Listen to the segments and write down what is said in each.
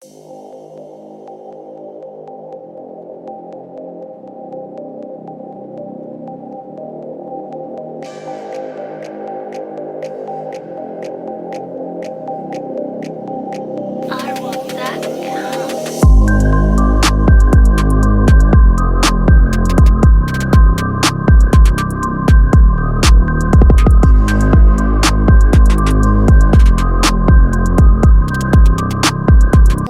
Bonjour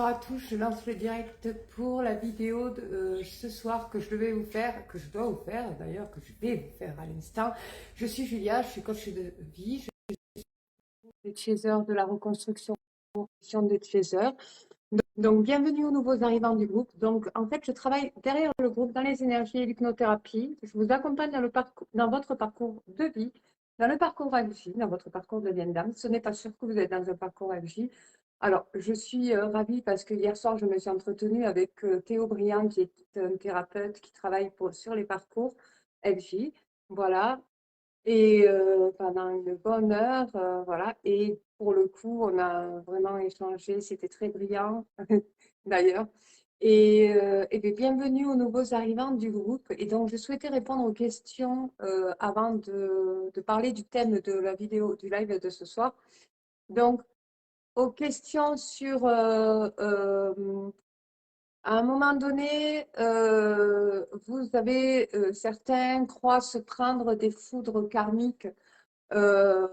à tous, je lance le direct pour la vidéo de ce soir que je vais vous faire, que je dois vous faire d'ailleurs, que je vais vous faire à l'instant. Je suis Julia, je suis coach de vie, je suis des chasers de la reconstruction des chasers. Donc, bienvenue aux nouveaux arrivants du groupe. Donc, en fait, je travaille derrière le groupe dans les énergies et l'hypnothérapie. Je vous accompagne dans votre parcours de vie, dans le parcours AFJ, dans votre parcours de Vienne d'âme. Ce n'est pas sûr que vous êtes dans un parcours AFJ. Alors, je suis ravie parce que hier soir, je me suis entretenue avec Théo Briand, qui est un thérapeute qui travaille sur les parcours FJ. Voilà. Et pendant une bonne heure, voilà. Et pour le coup, on a vraiment échangé. C'était très brillant, d'ailleurs. Et bien, bienvenue aux nouveaux arrivants du groupe. Et donc, je souhaitais répondre aux questions avant de parler du thème de la vidéo, du live de ce soir. Donc, aux questions sur à un moment donné, vous avez certains croient se prendre des foudres karmiques. Euh,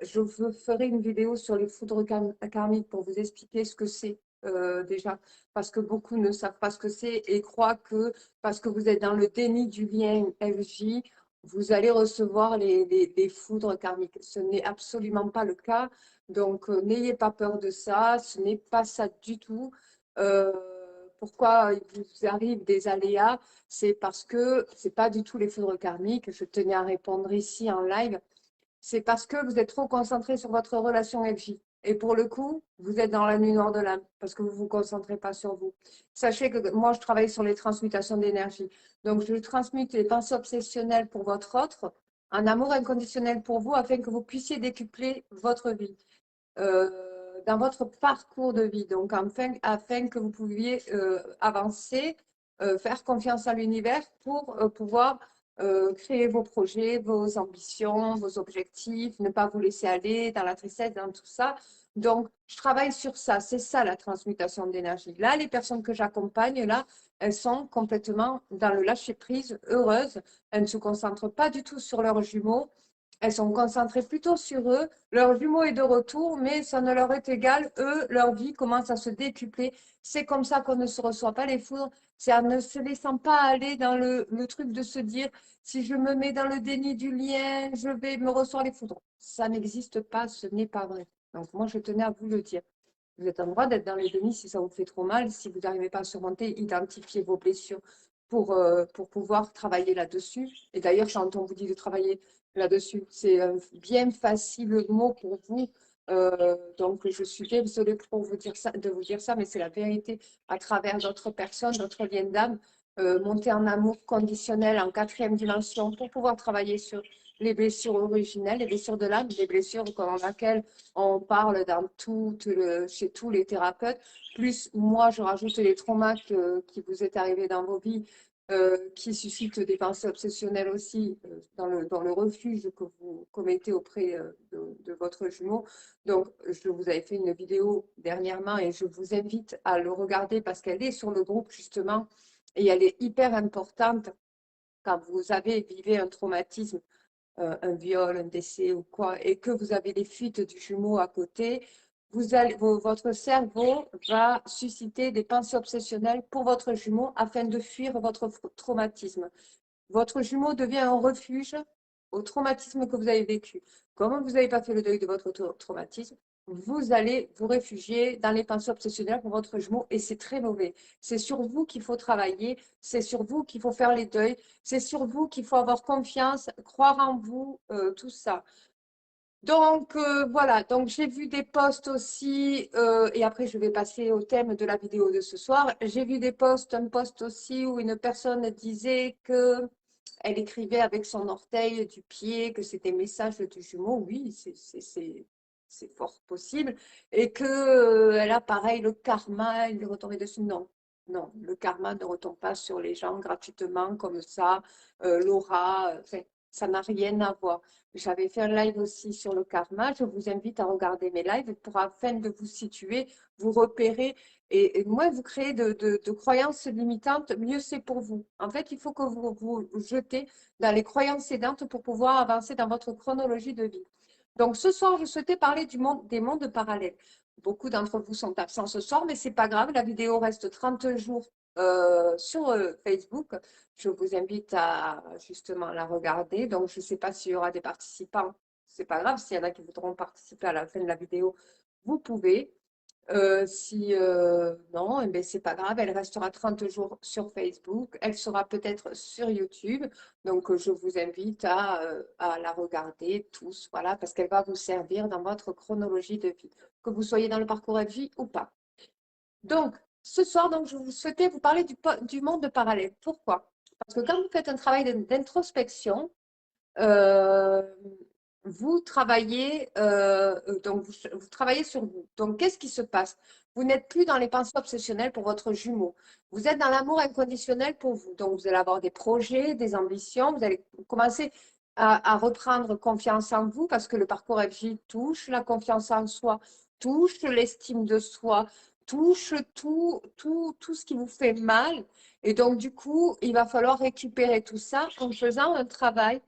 je ferai une vidéo sur les foudres karmiques pour vous expliquer ce que c'est déjà, parce que beaucoup ne savent pas ce que c'est et croient que parce que vous êtes dans le déni du lien FJ, vous allez recevoir les foudres karmiques. Ce n'est absolument pas le cas, donc n'ayez pas peur de ça, ce n'est pas ça du tout. Euh, Pourquoi il vous arrive des aléas? C'est parce que c'est pas du tout les foudres karmiques. Je tenais à répondre ici en live. C'est parce que vous êtes trop concentré sur votre relation FJ. Et pour le coup, vous êtes dans la nuit noire de l'âme parce que vous ne vous concentrez pas sur vous. Sachez que moi, je travaille sur les transmutations d'énergie. Donc, je transmute les pensées obsessionnelles pour votre autre, un amour inconditionnel pour vous afin que vous puissiez décupler votre vie dans votre parcours de vie. Donc, afin que vous pouviez avancer, faire confiance à l'univers pour pouvoir créer vos projets, vos ambitions, vos objectifs, ne pas vous laisser aller dans la tristesse, dans tout ça. Donc, je travaille sur ça. C'est ça la transmutation d'énergie. Là, les personnes que j'accompagne, là, elles sont complètement dans le lâcher-prise, heureuses. Elles ne se concentrent pas du tout sur leurs jumeaux. Elles sont concentrées plutôt sur eux. Leur jumeau est de retour, mais ça ne leur est égal. Eux, leur vie commence à se décupler. C'est comme ça qu'on ne se reçoit pas les foudres. C'est en ne se laissant pas aller dans le truc de se dire si je me mets dans le déni du lien, je vais me recevoir les foudres. Ça n'existe pas, ce n'est pas vrai. Donc moi, je tenais à vous le dire. Vous êtes en droit d'être dans les dénis si ça vous fait trop mal. Si vous n'arrivez pas à surmonter, identifiez vos blessures pour pouvoir travailler là-dessus. Et d'ailleurs, quand on vous dit de travailler là-dessus, c'est bien facile le mot pour vous. Donc, je suis bien désolée pour vous dire ça, de vous dire ça, mais c'est la vérité à travers d'autres personnes, d'autres liens d'âme, monter en amour conditionnel en 4e dimension pour pouvoir travailler sur les blessures originelles, les blessures de l'âme, les blessures dans lesquelles on parle chez tous les thérapeutes. Plus, moi, je rajoute les traumas qui vous est arrivés dans vos vies, qui suscitent des pensées obsessionnelles aussi dans le refuge que vous commettez auprès de votre jumeau. Donc, je vous avais fait une vidéo dernièrement et je vous invite à le regarder parce qu'elle est sur le groupe justement et elle est hyper importante quand vous vivez un traumatisme, un viol, un décès ou quoi, et que vous avez les fuites du jumeau à côté, votre cerveau va susciter des pensées obsessionnelles pour votre jumeau afin de fuir votre traumatisme. Votre jumeau devient un refuge au traumatisme que vous avez vécu. Comme vous n'avez pas fait le deuil de votre traumatisme, vous allez vous réfugier dans les pensées obsessionnelles pour votre jumeau et c'est très mauvais. C'est sur vous qu'il faut travailler, c'est sur vous qu'il faut faire les deuils, c'est sur vous qu'il faut avoir confiance, croire en vous, tout ça. Donc voilà, donc j'ai vu des posts aussi, et après je vais passer au thème de la vidéo de ce soir. J'ai vu des posts, un post aussi où une personne disait que elle écrivait avec son orteil du pied, que c'était message du jumeau. Oui, c'est fort possible, et que elle a pareil le karma, il lui est retombé dessus. Non, non, le karma ne retombe pas sur les gens gratuitement comme ça, l'aura, enfin, ça n'a rien à voir. J'avais fait un live aussi sur le karma. Je vous invite à regarder mes lives pour afin de vous situer, vous repérer. Et moins vous créez de croyances limitantes, mieux c'est pour vous. En fait, il faut que vous vous jetez dans les croyances aidantes pour pouvoir avancer dans votre chronologie de vie. Donc, ce soir, je souhaitais parler des mondes parallèles. Beaucoup d'entre vous sont absents ce soir, mais c'est pas grave. La vidéo reste 30 jours sur Facebook. Je vous invite à justement la regarder. Donc, je ne sais pas s'il y aura des participants. C'est pas grave. S'il y en a qui voudront participer à la fin de la vidéo, vous pouvez. Si non, eh bien, c'est pas grave, elle restera 30 jours sur Facebook, elle sera peut-être sur YouTube. Donc, je vous invite à la regarder tous, voilà, parce qu'elle va vous servir dans votre chronologie de vie, que vous soyez dans le parcours FJ ou pas. Donc, ce soir, donc, je vous souhaitais vous parler du monde parallèle. Pourquoi? Parce que quand vous faites un travail d'introspection, euh, vous travaillez, donc vous travaillez sur vous. Donc, qu'est-ce qui se passe? Vous n'êtes plus dans les pensées obsessionnelles pour votre jumeau. Vous êtes dans l'amour inconditionnel pour vous. Donc, vous allez avoir des projets, des ambitions. Vous allez commencer à reprendre confiance en vous parce que le parcours FJ touche la confiance en soi, touche l'estime de soi, touche tout ce qui vous fait mal. Et donc, du coup, il va falloir récupérer tout ça en faisant un travail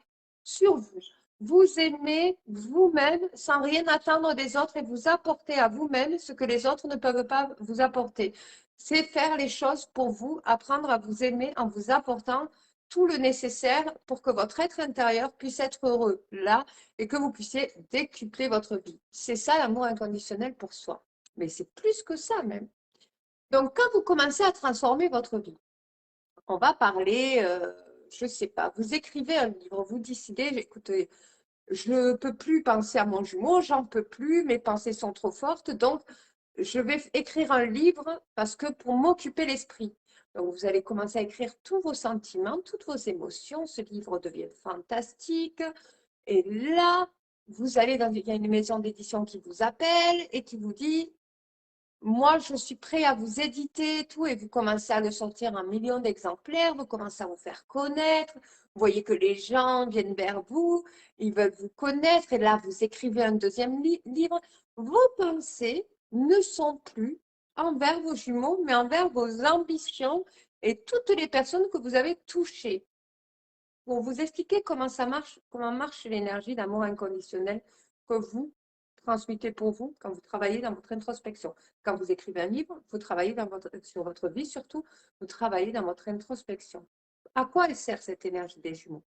sur vous. Vous aimez vous-même sans rien attendre des autres et vous apporter à vous-même ce que les autres ne peuvent pas vous apporter. C'est faire les choses pour vous, apprendre à vous aimer en vous apportant tout le nécessaire pour que votre être intérieur puisse être heureux là et que vous puissiez décupler votre vie. C'est ça l'amour inconditionnel pour soi. Mais c'est plus que ça même. Donc, quand vous commencez à transformer votre vie, on va parler, je ne sais pas, vous écrivez un livre, vous décidez, écoutez, je ne peux plus penser à mon jumeau, j'en peux plus, mes pensées sont trop fortes, donc je vais écrire un livre parce que pour m'occuper l'esprit. Donc vous allez commencer à écrire tous vos sentiments, toutes vos émotions, ce livre devient fantastique. Et là, vous allez il y a une maison d'édition qui vous appelle et qui vous dit, moi, je suis prêt à vous éditer tout et vous commencez à le sortir en millions d'exemplaires, vous commencez à vous faire connaître, vous voyez que les gens viennent vers vous, ils veulent vous connaître et là, vous écrivez un deuxième livre. Vos pensées ne sont plus envers vos jumeaux, mais envers vos ambitions et toutes les personnes que vous avez touchées. Pour vous expliquer comment marche l'énergie d'amour inconditionnel que vous transmettez pour vous quand vous travaillez dans votre introspection. Quand vous écrivez un livre, vous travaillez sur votre vie surtout, vous travaillez dans votre introspection. À quoi elle sert cette énergie des jumeaux?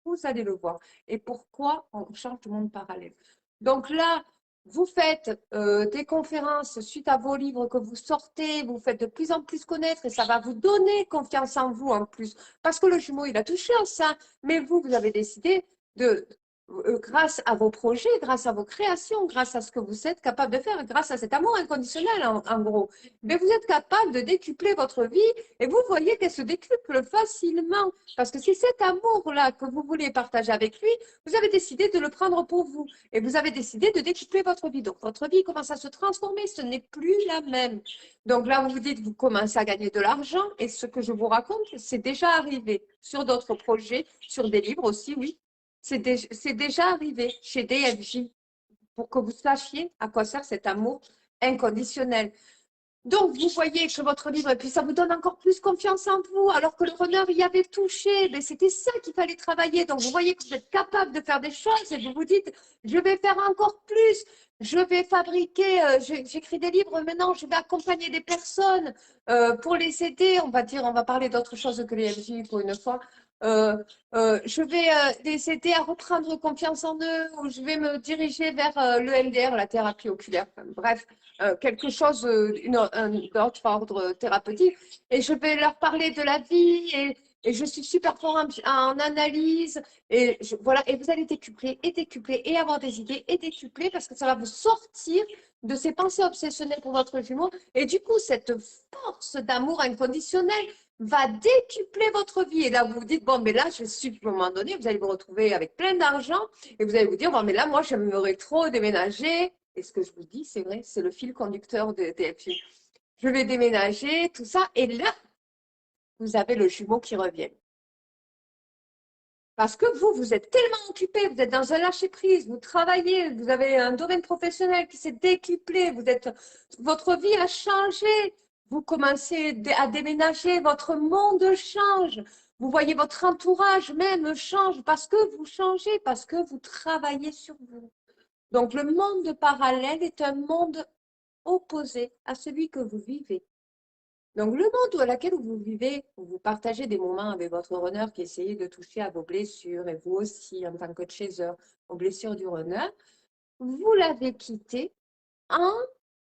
Vous allez le voir. Et pourquoi on change de monde parallèle? Donc là, vous faites des conférences suite à vos livres que vous sortez, vous faites de plus en plus connaître et ça va vous donner confiance en vous en plus. Parce que le jumeau, il a touché à ça. Mais vous, vous avez décidé grâce à vos projets, grâce à vos créations, grâce à ce que vous êtes capable de faire, grâce à cet amour inconditionnel en gros, mais vous êtes capable de décupler votre vie et vous voyez qu'elle se décuple facilement. Parce que c'est cet amour-là que vous voulez partager avec lui, vous avez décidé de le prendre pour vous et vous avez décidé de décupler votre vie. Donc votre vie commence à se transformer, ce n'est plus la même. Donc là, vous vous dites, vous commencez à gagner de l'argent et ce que je vous raconte, c'est déjà arrivé sur d'autres projets, sur des livres aussi, oui. C'est déjà arrivé chez DFJ pour que vous sachiez à quoi sert cet amour inconditionnel. Donc, vous voyez que votre livre, et puis ça vous donne encore plus confiance en vous, alors que le runner y avait touché. Mais c'était ça qu'il fallait travailler. Donc, vous voyez que vous êtes capable de faire des choses et vous vous dites, je vais faire encore plus. Je vais fabriquer, j'écris des livres maintenant, je vais accompagner des personnes pour les aider. On va dire, on va parler d'autre chose que les FJ pour une fois. Je vais les aider à reprendre confiance en eux ou je vais me diriger vers le MDR, la thérapie oculaire. Enfin, bref, quelque chose d'autre ordre thérapeutique. Et je vais leur parler de la vie et je suis super fort en analyse. Et voilà, et vous allez décupler et avoir des idées et décupler parce que ça va vous sortir de ces pensées obsessionnelles pour votre jumeau. Et du coup, cette force d'amour inconditionnel va décupler votre vie. Et là, vous vous dites, bon, mais là, je suis, à un moment donné, vous allez vous retrouver avec plein d'argent et vous allez vous dire, bon, mais là, moi, j'aimerais trop déménager et ce que je vous dis, c'est vrai, c'est le fil conducteur de TFU. Je vais déménager, tout ça, et là, vous avez le jumeau qui revient. Parce que vous, vous êtes tellement occupé, vous êtes dans un lâcher-prise, vous travaillez, vous avez un domaine professionnel qui s'est décuplé, votre vie a changé, vous commencez à déménager, votre monde change, vous voyez votre entourage même change parce que vous changez, parce que vous travaillez sur vous. Donc le monde parallèle est un monde opposé à celui que vous vivez. Donc, le monde dans lequel vous vivez, où vous partagez des moments avec votre runner qui essayez de toucher à vos blessures, et vous aussi, en tant que chaser, aux blessures du runner, vous l'avez quitté en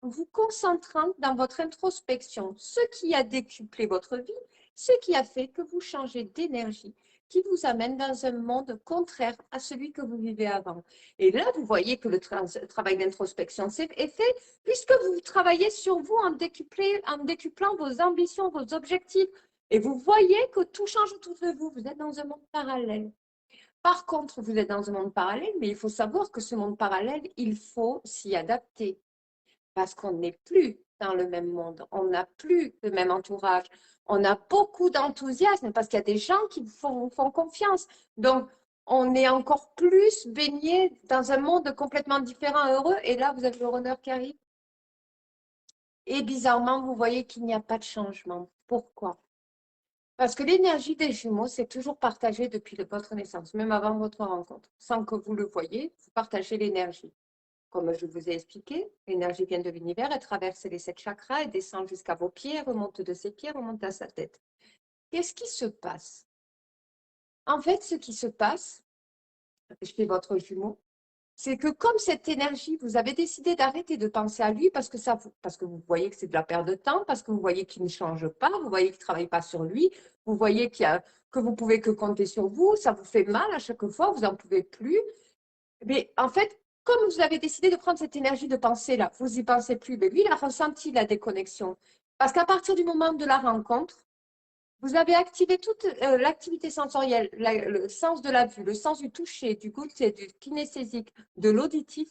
vous concentrant dans votre introspection, ce qui a décuplé votre vie, ce qui a fait que vous changez d'énergie, qui vous amène dans un monde contraire à celui que vous vivez avant. Et là, vous voyez que le travail d'introspection est fait, puisque vous travaillez sur vous en décuplant vos ambitions, vos objectifs. Et vous voyez que tout change autour de vous. Vous êtes dans un monde parallèle. Par contre, vous êtes dans un monde parallèle, mais il faut savoir que ce monde parallèle, il faut s'y adapter parce qu'on n'est plus dans le même monde, on n'a plus le même entourage, on a beaucoup d'enthousiasme parce qu'il y a des gens qui font confiance. Donc, on est encore plus baigné dans un monde complètement différent, heureux. Et là, vous avez le runner qui arrive. Et bizarrement, vous voyez qu'il n'y a pas de changement. Pourquoi? Parce que l'énergie des jumeaux, c'est toujours partagé depuis votre naissance, même avant votre rencontre. Sans que vous le voyez, vous partagez l'énergie. Comme je vous ai expliqué, l'énergie vient de l'univers, elle traverse les 7 chakras, elle descend jusqu'à vos pieds, remonte de ses pieds, remonte à sa tête. Qu'est-ce qui se passe? En fait, ce qui se passe chez votre jumeau, c'est que comme cette énergie, vous avez décidé d'arrêter de penser à lui parce que vous voyez que c'est de la perte de temps, parce que vous voyez qu'il ne change pas, vous voyez qu'il ne travaille pas sur lui, vous voyez que vous pouvez que compter sur vous, ça vous fait mal à chaque fois, vous n'en pouvez plus. Mais en fait, comme vous avez décidé de prendre cette énergie de pensée là, vous n'y pensez plus, mais lui, il a ressenti la déconnexion. Parce qu'à partir du moment de la rencontre, vous avez activé toute l'activité sensorielle, le sens de la vue, le sens du toucher, du goûter, du kinesthésique, de l'auditif,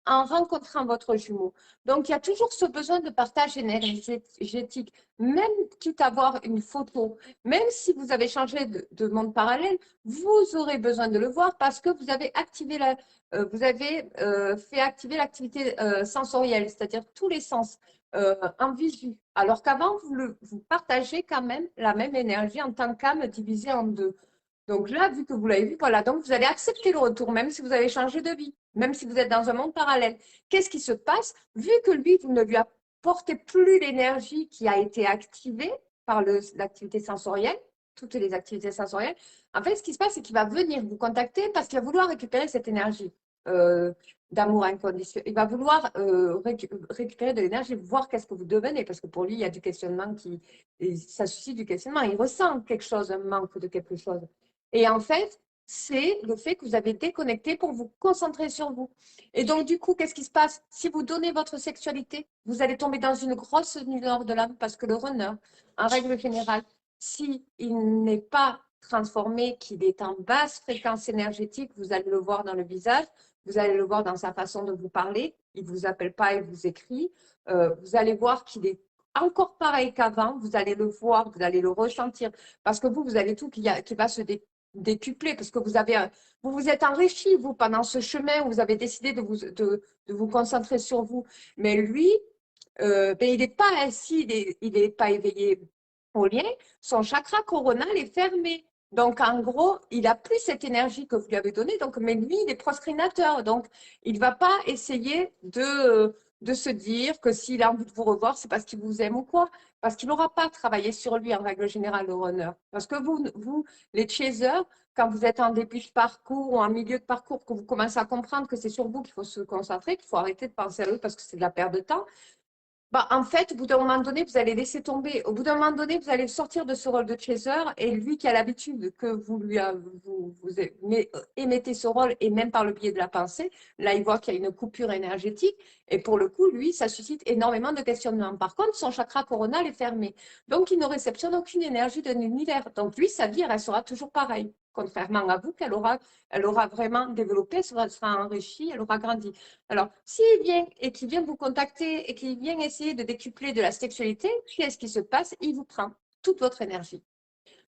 en rencontrant votre jumeau. Donc, il y a toujours ce besoin de partage énergétique, même quitte à voir une photo, même si vous avez changé de monde parallèle, vous aurez besoin de le voir parce que vous avez activé fait activer l'activité sensorielle, c'est-à-dire tous les sens en visu. Alors qu'avant, vous partagez quand même la même énergie en tant qu'âme divisée en deux. Donc là, vu que vous l'avez vu, voilà, donc vous allez accepter le retour, même si vous avez changé de vie, même si vous êtes dans un monde parallèle. Qu'est-ce qui se passe? Vu que lui, vous ne lui apportez plus l'énergie qui a été activée par l'activité sensorielle, toutes les activités sensorielles, en fait, ce qui se passe, c'est qu'il va venir vous contacter parce qu'il va vouloir récupérer cette énergie d'amour inconditionnel. Il va vouloir récupérer de l'énergie, voir qu'est-ce que vous devenez, parce que pour lui, il y a du questionnement ça suscite du questionnement. Il ressent quelque chose, un manque de quelque chose. Et en fait, c'est le fait que vous avez déconnecté pour vous concentrer sur vous. Et donc, du coup, qu'est-ce qui se passe? Si vous donnez votre sexualité, vous allez tomber dans une grosse nuit de l'âme parce que le runner, en règle générale, s'il n'est pas transformé, qu'il est en basse fréquence énergétique, vous allez le voir dans le visage, vous allez le voir dans sa façon de vous parler, il ne vous appelle pas, il vous écrit, vous allez voir qu'il est encore pareil qu'avant, vous allez le voir, vous allez le ressentir, parce que vous avez tout qui va se décupler, parce que vous vous êtes enrichi, vous, pendant ce chemin où vous avez décidé de vous concentrer sur vous. Mais lui, ben, il n'est pas ainsi, il n'est pas éveillé au lien, son chakra coronal est fermé. Donc, en gros, il n'a plus cette énergie que vous lui avez donnée, donc, mais lui, il est procrastinateur. Donc, il ne va pas essayer de se dire que s'il a envie de vous revoir, c'est parce qu'il vous aime ou quoi. Parce qu'il n'aura pas travaillé sur lui en règle générale, le runner. Parce que vous, les chasers, quand vous êtes en début de parcours ou en milieu de parcours, que vous commencez à comprendre que c'est sur vous qu'il faut se concentrer, qu'il faut arrêter de penser à eux parce que c'est de la perte de temps, bah, en fait, au bout d'un moment donné, vous allez laisser tomber. Au bout d'un moment donné, vous allez sortir de ce rôle de chaser et lui qui a l'habitude que vous émettez ce rôle et même par le biais de la pensée, là, il voit qu'il y a une coupure énergétique et pour le coup, lui, ça suscite énormément de questionnements. Par contre, son chakra coronal est fermé. Donc, il ne réceptionne aucune énergie de l'univers. Donc, lui, sa vie restera toujours pareille. contrairement à vous, elle aura vraiment développé, elle sera enrichie, elle aura grandi. Alors, s'il vient et qu'il vient vous contacter et qu'il vient essayer de décupler de la sexualité, qu'est-ce qui se passe? Il vous prend toute votre énergie.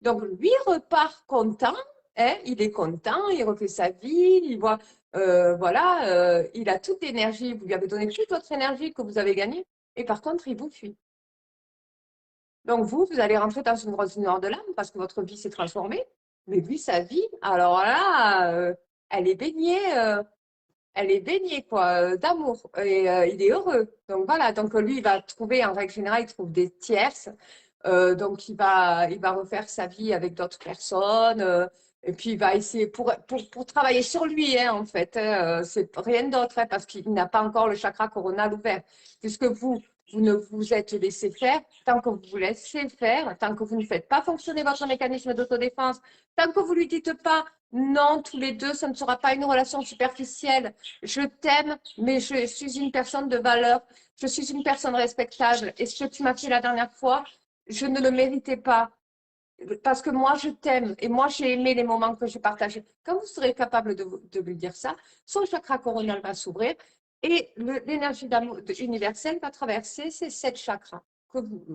Donc, lui repart content, hein, il est content, il refait sa vie, il voit, voilà, il a toute l'énergie, vous lui avez donné toute votre énergie que vous avez gagnée, et par contre, il vous fuit. Donc, vous allez rentrer dans une grosse noire de l'âme parce que votre vie s'est transformée, mais lui, sa vie, alors là, elle est baignée quoi, d'amour, et il est heureux. Donc, voilà, donc lui, il va trouver, en règle générale, il trouve des tierces. Donc, il va refaire sa vie avec d'autres personnes. Et puis, il va essayer pour travailler sur lui, hein, en fait. Hein, c'est rien d'autre, hein, parce qu'il n'a pas encore le chakra coronal ouvert. Puisque vous ne vous êtes laissé faire, tant que vous vous laissez faire, tant que vous ne faites pas fonctionner votre mécanisme d'autodéfense, tant que vous lui dites pas non, tous les deux, ça ne sera pas une relation superficielle. Je t'aime, mais je suis une personne de valeur. Je suis une personne respectable. Et ce que tu m'as fait la dernière fois, je ne le méritais pas parce que moi, je t'aime et moi, j'ai aimé les moments que j'ai partagés. Quand vous serez capable de lui dire ça, son chakra coronal va s'ouvrir et l'énergie d'amour universelle va traverser ces 7 chakras.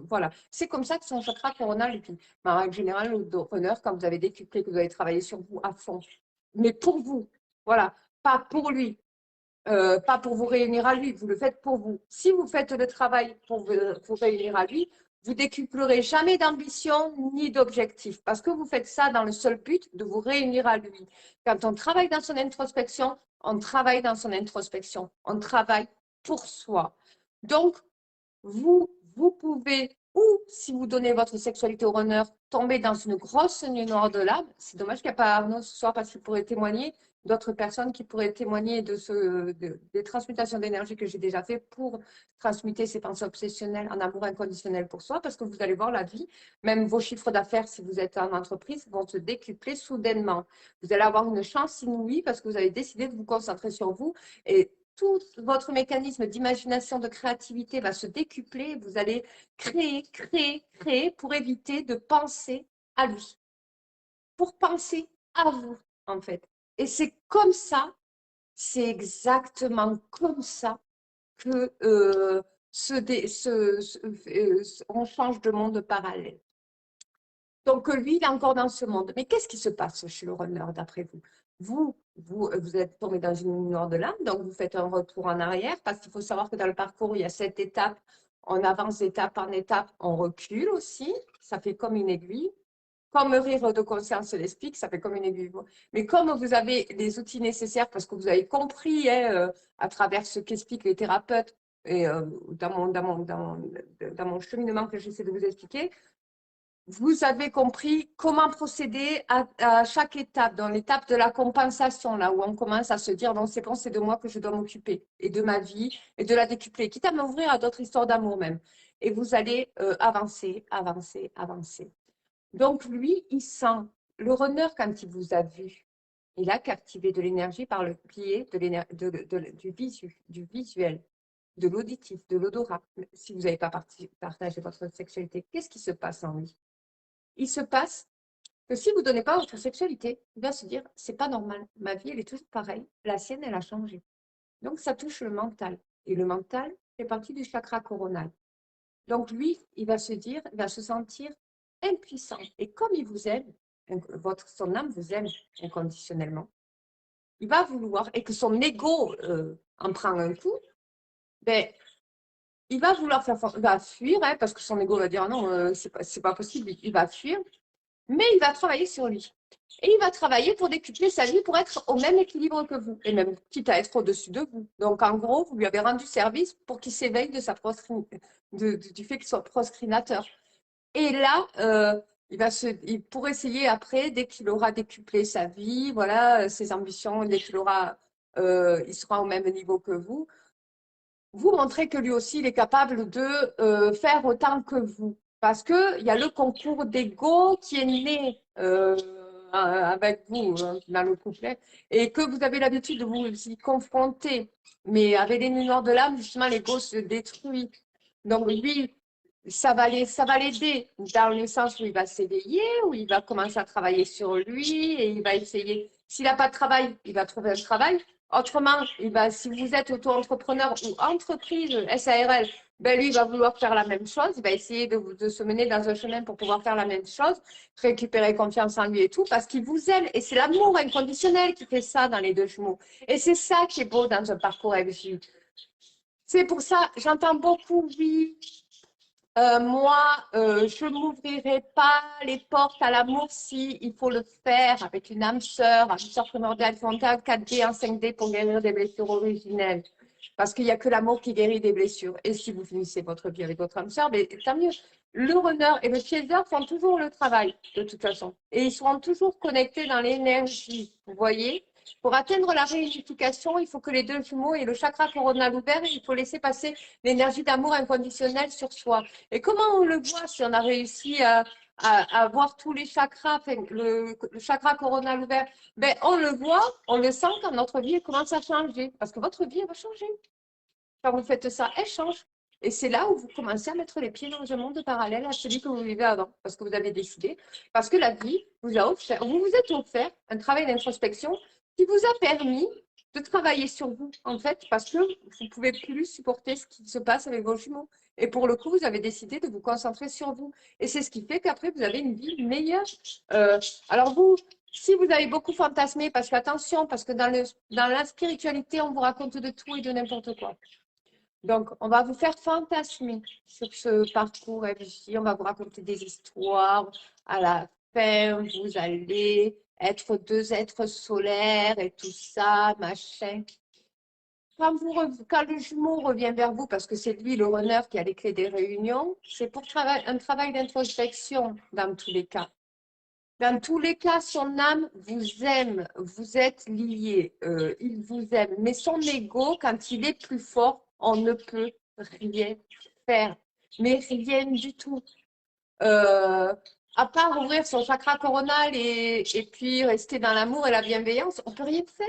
Voilà, c'est comme ça que son chakra coronal, et puis, en règle générale, le runner, quand vous avez décuplé, que vous allez travailler sur vous à fond, mais pour vous, voilà, pas pour lui, pas pour vous réunir à lui, vous le faites pour vous. Si vous faites le travail pour vous réunir à lui, vous décuplerez jamais d'ambition ni d'objectif parce que vous faites ça dans le seul but de vous réunir à lui. Quand on travaille dans son introspection, on travaille dans son introspection, on travaille pour soi. Donc, vous pouvez, ou si vous donnez votre sexualité au runner, tomber dans une grosse nuit noire de l'âme. C'est dommage qu'il n'y a pas Arnaud ce soir parce qu'il pourrait témoigner, d'autres personnes qui pourraient témoigner des transmutations d'énergie que j'ai déjà fait pour transmuter ces pensées obsessionnelles en amour inconditionnel pour soi, parce que vous allez voir la vie, même vos chiffres d'affaires, si vous êtes en entreprise, vont se décupler soudainement. Vous allez avoir une chance inouïe parce que vous avez décidé de vous concentrer sur vous et tout votre mécanisme d'imagination, de créativité va se décupler. Vous allez créer, créer, créer pour éviter de penser à lui, pour penser à vous, en fait. Et c'est comme ça, c'est exactement comme ça que on change de monde parallèle. Donc, lui, il est encore dans ce monde. Mais qu'est-ce qui se passe chez le runner, d'après vous? Vous êtes tombé dans une noire de l'âme, donc vous faites un retour en arrière, parce qu'il faut savoir que dans le parcours, il y a 7 étapes. On avance étape en étape, on recule aussi. Ça fait comme une aiguille. Comme Rire de conscience l'explique, ça fait comme une aiguille. Mais comme vous avez les outils nécessaires, parce que vous avez compris hein, à travers ce qu'expliquent les thérapeutes, et dans mon cheminement que j'essaie de vous expliquer, vous avez compris comment procéder à chaque étape, dans l'étape de la compensation, là où on commence à se dire, non, c'est bon, c'est de moi que je dois m'occuper, et de ma vie, et de la décupler, quitte à m'ouvrir à d'autres histoires d'amour même. Et vous allez avancer, avancer, avancer. Donc, lui, il sent, le runner, quand il vous a vu, il a captivé de l'énergie par le biais du visuel, de l'auditif, de l'odorat. Si vous n'avez pas partagé votre sexualité, qu'est-ce qui se passe en lui? Il se passe que si vous ne donnez pas votre sexualité, il va se dire, c'est pas normal, ma vie, elle est toujours pareille, la sienne, elle a changé. Donc, ça touche le mental. Et le mental fait partie du chakra coronal. Donc, lui, il va se dire, il va se sentir impuissant. Et comme il vous aime, son âme vous aime inconditionnellement, il va vouloir, et que son ego en prend un coup, ben, il va vouloir il va fuir, hein, parce que son ego va dire non, c'est pas possible, il va fuir. Mais il va travailler sur lui. Et il va travailler pour décupler sa vie, pour être au même équilibre que vous, et même quitte à être au-dessus de vous. Donc, en gros, vous lui avez rendu service pour qu'il s'éveille du fait qu'il soit proscrinateur. Et là, pour essayer après, dès qu'il aura décuplé sa vie, voilà, ses ambitions, dès qu'il il sera au même niveau que vous montrez que lui aussi, il est capable de faire autant que vous. Parce qu'il y a le concours d'ego qui est né avec vous dans le couplet et que vous avez l'habitude de vous y confronter. Mais avec les nuits noires de l'âme, justement, l'ego se détruit. Donc lui, ça va l'aider dans le sens où il va s'éveiller, où il va commencer à travailler sur lui et il va essayer. S'il n'a pas de travail, il va trouver un travail. Autrement, si vous êtes auto-entrepreneur ou entreprise SARL, ben lui, il va vouloir faire la même chose. Il va essayer de se mener dans un chemin pour pouvoir faire la même chose, récupérer confiance en lui et tout, parce qu'il vous aime. Et c'est l'amour inconditionnel qui fait ça dans les deux jumeaux. Et c'est ça qui est beau dans un parcours FJ. C'est pour ça, j'entends beaucoup, oui, moi, je m'ouvrirai pas les portes à l'amour si il faut le faire avec une âme sœur primordiale frontale 4D en 5D pour guérir des blessures originelles. Parce qu'il n'y a que l'amour qui guérit des blessures. Et si vous finissez votre vie avec votre âme sœur, mais tant mieux. Le runner et le chaser font toujours le travail, de toute façon. Et ils seront toujours connectés dans l'énergie. Vous voyez? Pour atteindre la réunification, il faut que les deux jumeaux et le chakra coronal ouvert, il faut laisser passer l'énergie d'amour inconditionnel sur soi. Et comment on le voit si on a réussi à voir tous les chakras, le chakra coronal ouvert? Ben, on le voit, on le sent quand notre vie commence à changer. Parce que votre vie, elle va changer. Quand vous faites ça, elle change. Et c'est là où vous commencez à mettre les pieds dans un monde parallèle à celui que vous vivez avant. Parce que vous avez décidé. Parce que la vie vous a offert, vous vous êtes offert un travail d'introspection qui vous a permis de travailler sur vous, en fait, parce que vous ne pouvez plus supporter ce qui se passe avec vos jumeaux. Et pour le coup, vous avez décidé de vous concentrer sur vous. Et c'est ce qui fait qu'après, vous avez une vie meilleure. Euh, alors vous, si vous avez beaucoup fantasmé, parce que attention, parce que dans la spiritualité, on vous raconte de tout et de n'importe quoi. Donc, on va vous faire fantasmer sur ce parcours FJ. On va vous raconter des histoires. À la fin, vous allez être deux êtres solaires et tout ça, machin. Quand le jumeau revient vers vous, parce que c'est lui le runner qui a les clés des réunions, c'est pour un travail d'introspection dans tous les cas. Dans tous les cas, son âme vous aime, vous êtes liés, il vous aime. Mais son ego, quand il est plus fort, on ne peut rien faire. Mais rien du tout. Euh, à part ouvrir son chakra coronal et puis rester dans l'amour et la bienveillance, on ne peut rien faire.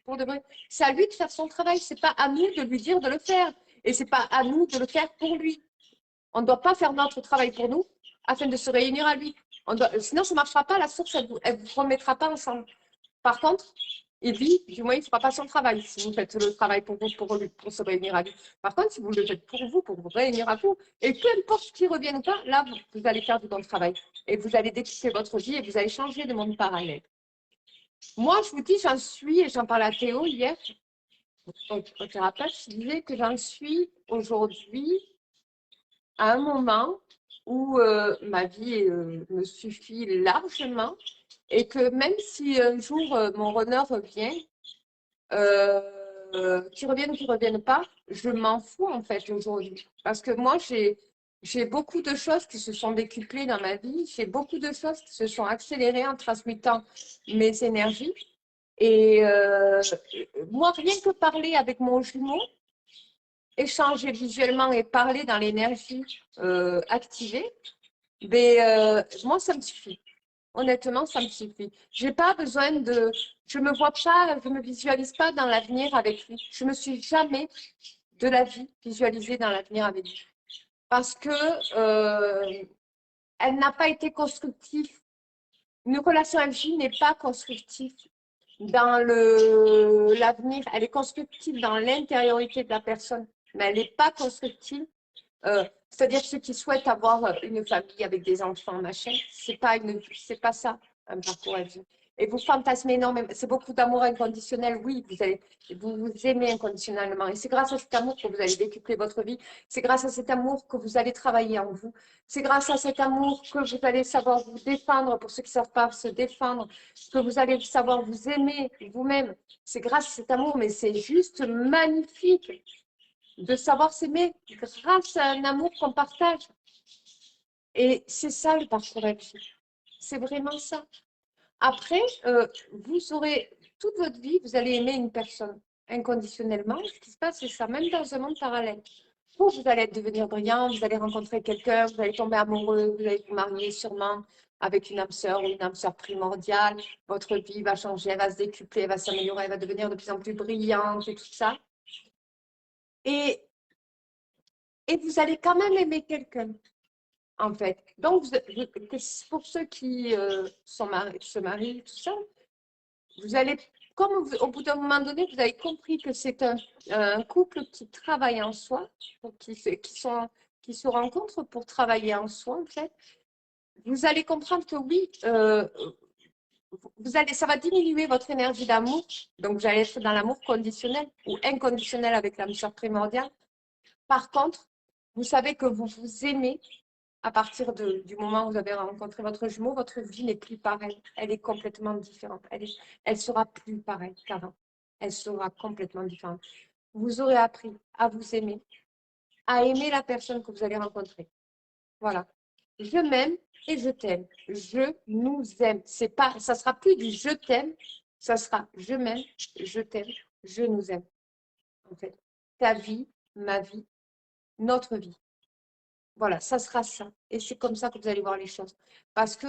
Pour de vrai. C'est à lui de faire son travail. C'est pas à nous de lui dire de le faire. Et c'est pas à nous de le faire pour lui. On ne doit pas faire notre travail pour nous afin de se réunir à lui. Sinon, ça ne marchera pas. La source, elle ne vous remettra pas ensemble. Par contre, lui, du moins, il ne fera pas son travail si vous faites le travail pour vous, pour se réunir à lui. Par contre, si vous le faites pour vous réunir à vous, et peu importe qui revienne ou pas, là, vous allez faire du bon travail. Et vous allez décupler votre vie et vous allez changer de monde parallèle. Moi, je vous dis, j'en suis, et j'en parlais à Théo hier, au thérapeute, je disais que j'en suis aujourd'hui à un moment où ma vie me suffit largement et que même si un jour mon runner revient, qu'il revienne ou qu'il ne revienne pas, je m'en fous en fait aujourd'hui. Parce que moi, j'ai beaucoup de choses qui se sont décuplées dans ma vie, j'ai beaucoup de choses qui se sont accélérées en transmutant mes énergies. Et moi, rien que parler avec mon jumeau, échanger visuellement et parler dans l'énergie activée, mais moi, ça me suffit. Honnêtement, ça me suffit. J'ai pas besoin de. Je me vois pas, je me visualise pas dans l'avenir avec lui. Je me suis jamais de la vie visualisée dans l'avenir avec lui. Parce que elle n'a pas été constructive. Une relation FJ n'est pas constructive dans l'avenir. Elle est constructive dans l'intériorité de la personne, mais elle n'est pas constructive. C'est-à-dire ceux qui souhaitent avoir une famille avec des enfants, machin, c'est pas ça un parcours à vie. Et vous fantasmez énormément. C'est beaucoup d'amour inconditionnel, oui, vous vous aimez inconditionnellement. Et c'est grâce à cet amour que vous allez décupler votre vie. C'est grâce à cet amour que vous allez travailler en vous. C'est grâce à cet amour que vous allez savoir vous défendre, pour ceux qui ne savent pas se défendre, que vous allez savoir vous aimer vous-même. C'est grâce à cet amour, mais c'est juste magnifique de savoir s'aimer grâce à un amour qu'on partage. Et c'est ça le parcours FJ. C'est vraiment ça. Après, vous aurez toute votre vie, vous allez aimer une personne inconditionnellement. Ce qui se passe, c'est ça, même dans un monde parallèle. Vous allez devenir brillant, vous allez rencontrer quelqu'un, vous allez tomber amoureux, vous allez vous marier sûrement avec une âme sœur ou une âme sœur primordiale. Votre vie va changer, elle va se décupler, elle va s'améliorer, elle va devenir de plus en plus brillante et tout ça. Et et vous allez quand même aimer quelqu'un, en fait. Donc, pour ceux qui se marient, tout ça, vous allez, comme au bout d'un moment donné, vous avez compris que c'est un couple qui travaille en soi, qui se rencontrent pour travailler en soi, en fait. Vous allez comprendre que oui, ça va diminuer votre énergie d'amour. Donc, vous allez être dans l'amour conditionnel ou inconditionnel avec l'âme sœur primordiale. Par contre, vous savez que vous vous aimez à partir du moment où vous avez rencontré votre jumeau, votre vie n'est plus pareille. Elle est complètement différente. Elle sera plus pareille qu'avant. Elle sera complètement différente. Vous aurez appris à vous aimer, à aimer la personne que vous allez rencontrer. Voilà. Je m'aime et je t'aime. Je nous aime. Ça sera plus du je t'aime, ça sera je m'aime, je t'aime, je nous aime. En fait, ta vie, ma vie, notre vie. Voilà, ça sera ça. Et c'est comme ça que vous allez voir les choses. Parce que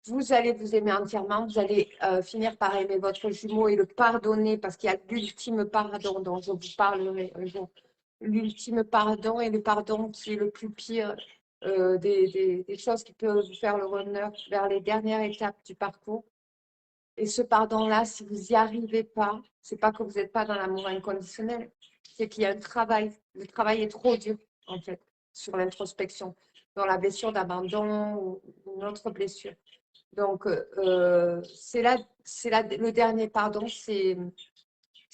vous allez vous aimer entièrement, vous allez finir par aimer votre jumeau et le pardonner parce qu'il y a l'ultime pardon dont je vous parlerai un jour. L'ultime pardon et le pardon qui est le plus pire des choses qui peuvent vous faire le honneur vers les dernières étapes du parcours. Et ce pardon-là, si vous n'y arrivez pas, c'est pas que vous n'êtes pas dans l'amour inconditionnel, c'est qu'il y a un travail. Le travail est trop dur, en fait, sur l'introspection, dans la blessure d'abandon ou une autre blessure. Donc, le dernier pardon, c'est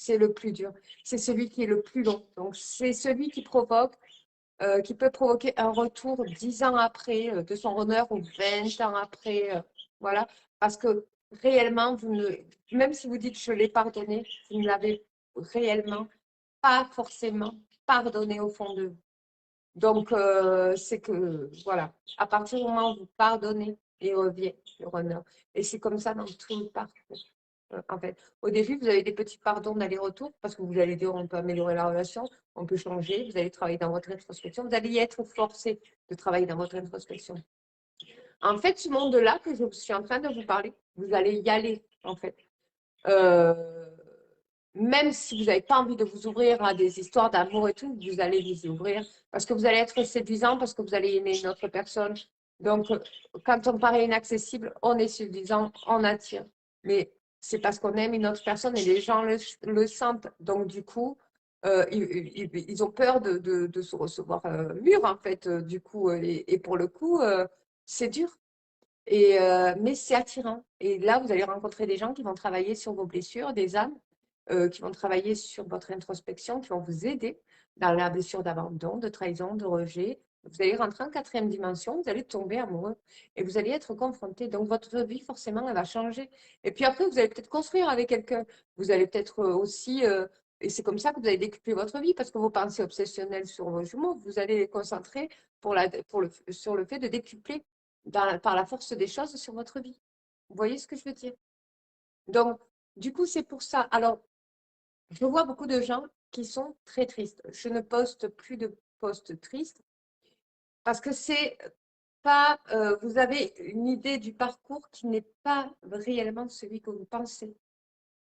le plus dur. C'est celui qui est le plus long. Donc, c'est celui qui peut provoquer un retour 10 ans après de son honneur ou 20 ans après. Voilà. Parce que réellement, même si vous dites je l'ai pardonné, vous ne l'avez réellement pas forcément pardonné au fond de vous. Donc, c'est que, voilà, à partir du moment où vous pardonnez, il revient le honneur. Et c'est comme ça dans tout le parcours. En fait, au début, vous avez des petits pardons d'aller-retour parce que vous allez dire on peut améliorer la relation, on peut changer, vous allez travailler dans votre introspection, vous allez y être forcé de travailler dans votre introspection. En fait, ce monde-là que je suis en train de vous parler, vous allez y aller, en fait. Euh, Même si vous n'avez pas envie de vous ouvrir à des histoires d'amour et tout, vous allez vous y ouvrir parce que vous allez être séduisant, parce que vous allez aimer une autre personne. Donc, quand on paraît inaccessible, on est séduisant, on attire. Mais c'est parce qu'on aime une autre personne et les gens le sentent. Donc, du coup, ils ont peur de se recevoir mûr, en fait, du coup. Et pour le coup, c'est dur. Mais c'est attirant. Et là, vous allez rencontrer des gens qui vont travailler sur vos blessures, des âmes, qui vont travailler sur votre introspection, qui vont vous aider dans la blessure d'abandon, de trahison, de rejet. Vous allez rentrer en quatrième dimension, vous allez tomber amoureux et vous allez être confronté. Donc, votre vie, forcément, elle va changer. Et puis après, vous allez peut-être construire avec quelqu'un. Vous allez peut-être aussi, et c'est comme ça que vous allez décupler votre vie parce que vos pensées obsessionnelles sur vos jumeaux, vous allez les concentrer sur le fait de décupler par la force des choses sur votre vie. Vous voyez ce que je veux dire? Donc, du coup, c'est pour ça. Alors, je vois beaucoup de gens qui sont très tristes. Je ne poste plus de posts tristes parce que c'est pas, vous avez une idée du parcours qui n'est pas réellement celui que vous pensez.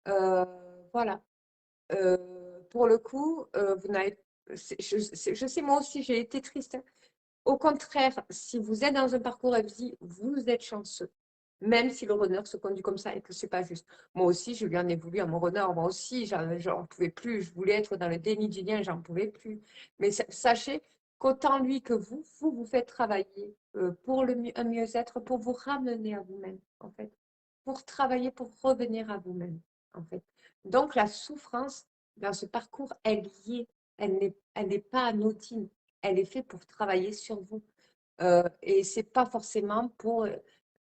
Euh, voilà. Pour le coup, vous n'avez, je sais, moi aussi, j'ai été triste. Au contraire, si vous êtes dans un parcours à vie, vous êtes chanceux. Même si le runner se conduit comme ça et que c'est pas juste. Moi aussi, je lui en ai voulu à mon runner. Moi aussi, j'en pouvais plus. Je voulais être dans le déni du lien, j'en pouvais plus. Mais sachez qu'autant lui que vous faites travailler pour un mieux-être, pour vous ramener à vous-même, en fait. Pour travailler, pour revenir à vous-même, en fait. Donc, la souffrance dans ce parcours, elle y est. Elle n'est pas anodine. Elle est faite pour travailler sur vous. Et c'est pas forcément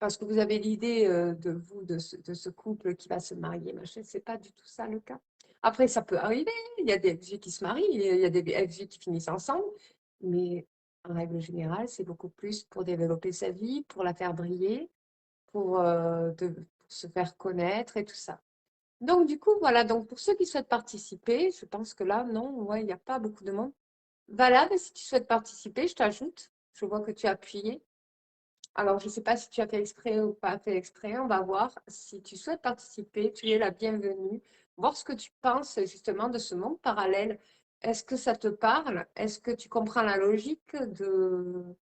parce que vous avez l'idée de ce couple qui va se marier, machin, c'est pas du tout ça le cas. Après, ça peut arriver, il y a des FG qui se marient, il y a des FG qui finissent ensemble, mais en règle générale, c'est beaucoup plus pour développer sa vie, pour la faire briller, pour se faire connaître et tout ça. Donc, du coup, voilà, donc pour ceux qui souhaitent participer, je pense que là, non, ouais, il n'y a pas beaucoup de monde. Voilà, mais si tu souhaites participer, je t'ajoute. Je vois que tu as appuyé. Alors, je ne sais pas si tu as fait exprès ou pas fait exprès. On va voir. Si tu souhaites participer, tu es la bienvenue. Voir ce que tu penses justement de ce monde parallèle Est-ce que ça te parle? Est-ce que tu comprends la logique de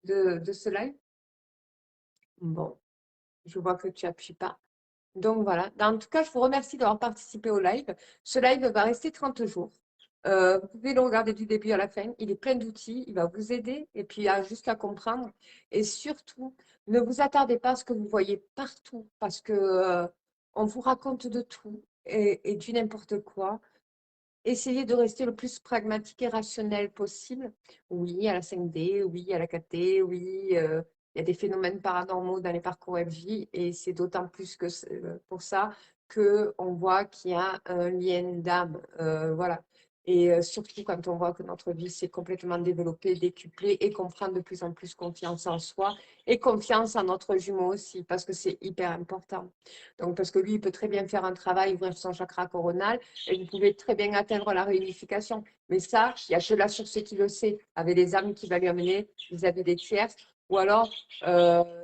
ce live? Bon, je vois que tu appuies pas. Donc voilà. En tout cas, je vous remercie d'avoir participé au live. Ce live va rester 30 jours. Vous pouvez le regarder du début à la fin. Il est plein d'outils. Il va vous aider et puis juste à comprendre. Et surtout, ne vous attardez pas à ce que vous voyez partout parce que on vous raconte de tout et du n'importe quoi. Essayez de rester le plus pragmatique et rationnel possible. Oui, à la 5D, oui, à la 4D, oui, il y a des phénomènes paranormaux dans les parcours FJ et c'est d'autant plus que pour ça qu'on voit qu'il y a un lien d'âme. Voilà. Et surtout quand on voit que notre vie s'est complètement développée, décuplée et qu'on prend de plus en plus confiance en soi et confiance en notre jumeau aussi, parce que c'est hyper important. Donc, parce que lui, il peut très bien faire un travail, ouvrir son chakra coronal et vous pouvez très bien atteindre la réunification. Mais ça, il n'y a que la source qui le sait, avec les âmes qui va lui amener vis-à-vis des tiers. Ou alors,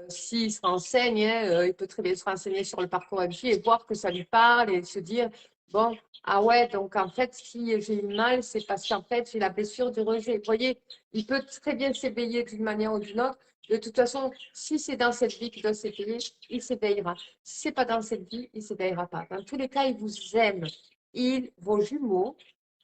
s'il se renseigne, hein, il peut très bien se renseigner sur le parcours MJ et voir que ça lui parle et se dire, bon, ah ouais, donc en fait, si j'ai eu mal, c'est parce qu'en fait, j'ai la blessure du rejet. Vous voyez, il peut très bien s'éveiller d'une manière ou d'une autre. De toute façon, si c'est dans cette vie qu'il doit s'éveiller, il s'éveillera. Si ce n'est pas dans cette vie, il ne s'éveillera pas. Dans tous les cas, il vous aime. Vos jumeaux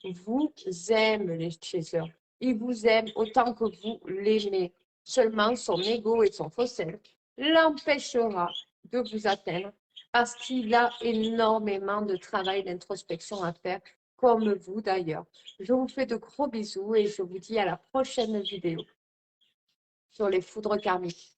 vous aiment, les chasseurs. Ils vous aiment autant que vous l'aimez. Seulement, son ego et son fossile l'empêchera de vous atteindre parce qu'il a énormément de travail d'introspection à faire, comme vous d'ailleurs. Je vous fais de gros bisous et je vous dis à la prochaine vidéo sur les foudres karmiques.